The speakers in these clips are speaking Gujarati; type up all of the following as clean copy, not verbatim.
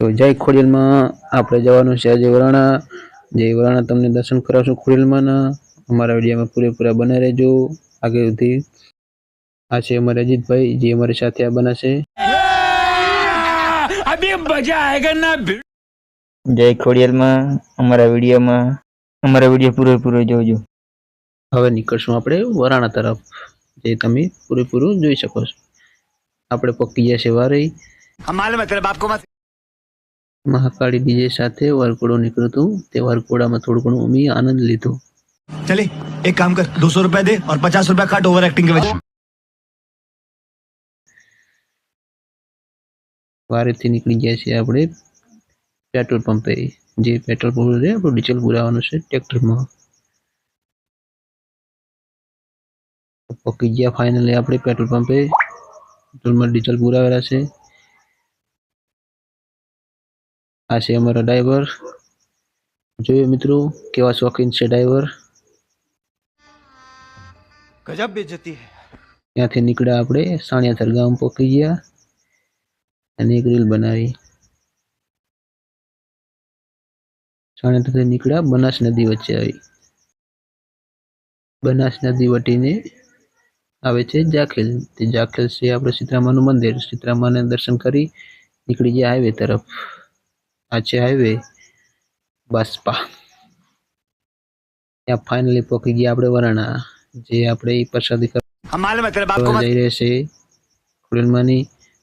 તો જય ખોડિયાલમાં આપણે જવાનું છે આજે વરાણા। જય વરાણા તમને દર્શન કરાવશું ખોડિયાલમાંના। અમારા વિડીયોમાં પૂરેપૂરા બને રહેજો આગળ સુધી। આ છે અમારે અજીતભાઈ જે અમારી સાથે આ બનાશે। अभी मजा आएगा ना। जय खोडियालમાં અમારા વિડીયો પૂરેપૂરો જોજો। હવે નીકળશું આપણે વરાણા તરફ જે તમે પૂરેપૂરું જોઈ શકો છો। આપણે પહોંચી ગયા છે વારઈ। हमारे मतलब आपको मत મહાકાળી ડીજે સાથે વરઘોડો નીકળ્યું હતું। તે વરઘોડામાં થોડું ઘણું અમે આનંદ લીધો। चले एक काम कर 200 रुपया दे और 50 रुपया काट ओवर एक्टिंग के वजह। વારેથી નીકળી ગયા છીએ આપણે પેટ્રોલ પંપે જે પેટ્રોલ પંપ છે આપણું ડીઝલ પુરાવાનું છે ટ્રેક્ટરમાં। પહોંચી ગયા ફાઇનલી આપણે પેટ્રોલ પંપે પેટ્રોલમાં ડીઝલ પુરાવેલા છે। આ છે અમારો ડ્રાઈવર જોયો મિત્રો કેવા શોખીન છે ડ્રાઈવર। गजब बेइज्जती है। ત્યાંથી નીકળ્યા આપણે સાણિયાથર ગામ પહોંચી ગયા અને એક રીલ બનાવી। સાણિયાથરથી નીકળ્યા બનાસ નદી વચ્ચે આવી। બનાસ નદી વટીને આવે છે જાખેલ। તે જાખેલ છે આપણે સીતરામાનું મંદિર। સીતરામાને દર્શન કરી નીકળી ગયા હાઈવે તરફ। આ છે હાઈવે બસપા। ત્યાં ફાઇનલી પહોંચી ગયા આપણે વરાણા જે આપણે પ્રસાદી हमारे मतलब आपको કરવા मत જઈ રહ્યા છે ખોડિયાલમાંની।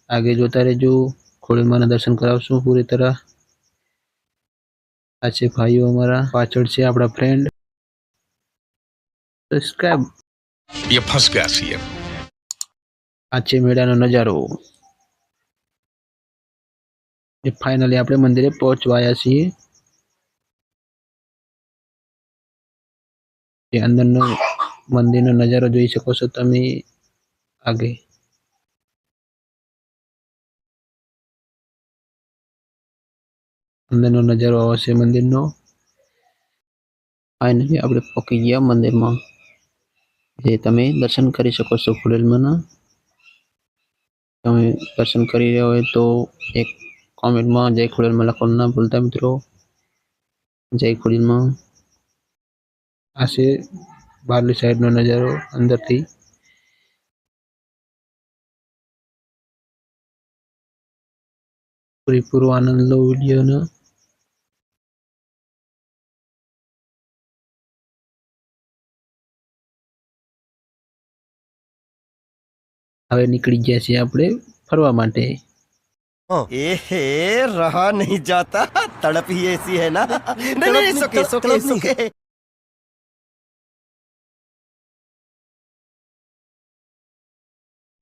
આગે જોતા રહેજો ખોડિયાલમાંના દર્શન કરાવશું પૂરી તરહ। આ છે ભાઈઓ અમારા પાછળ છે આપણા ફ્રેન્ડ સબસ્ક્રાઇબ। ये फंस गया सीएम। આ છે મેળાનો નજારો। એ ફાઇનલી આપણે મંદિરે પહોંચવા આવ્યા છીએ। એ અંદરનો મંદિરનો નજારો જોઈ શકો છો તમે આગે। અંદરનો નજારો આવશે મંદિરનો। ફાઇનલી આપણે પહોંચી ગયા મંદિરમાં જે તમે દર્શન કરી શકો છો ખોડિયાલમાંના। તમે દર્શન કરી રહ્યા હોય તો એક કોમેન્ટમાં જય ખોડિયાલમાં લખવાનું ના ભૂલતા મિત્રો। જય ખોડિયાલમાં। આ છે બહારલી સાઈડનો નજારો અંદરથી। પૂરેપૂરો આનંદ લો વિડીયોનો। હવે નીકળી ગયા છીએ આપણે ફરવા માટે। एहे रहा नहीं जाता तड़प ही ऐसी है ना नहीं नहीं सुके सुके सुके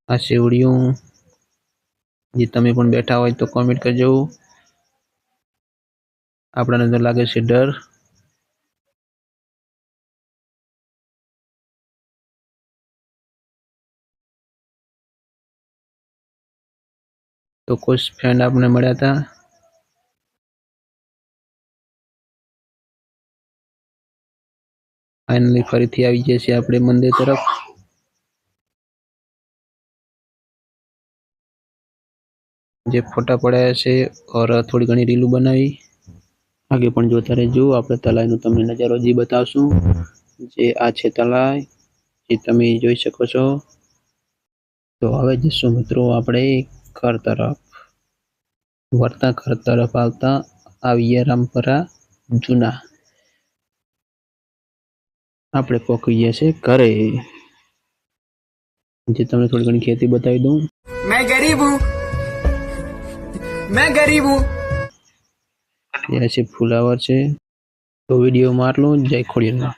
આ શેવડીઓ જે તમે પણ બેઠા હોય તો કોમેન્ટ કરજો। આપણાને તો લાગે છે ડર। તો કુછ ફ્રેન્ડ આપણે મળ્યા હતા। ફાઇનલી ફરીથી આવી ગયા છીએ આપણે મંદિર તરફ। જે ફોટા પડાયા છે और થોડી ઘણી રીલું બનાવી। આગે પણ જોતા રહેજો આપણે તલાઈનો તમને નજારો જે બતાવશું। જે આ છે તલાઈ જે તમે જોઈ શકો છો। તો હવે જઈશું મિત્રો આપણે ઘર તરફ। વળતા ઘર તરફ આવતા આવીએ રામપરા જૂના। આપણે પહોંચી ગયા છે ઘરે જે તમને થોડી ઘણી ખેતી બતાવી દઉં। मैं गरीब हूँ मैं गरीब हूँ। ત્યાં છે ફુલાવર છે। તો વિડીયોમાં આટલું। જય ખોડિયાલમાં।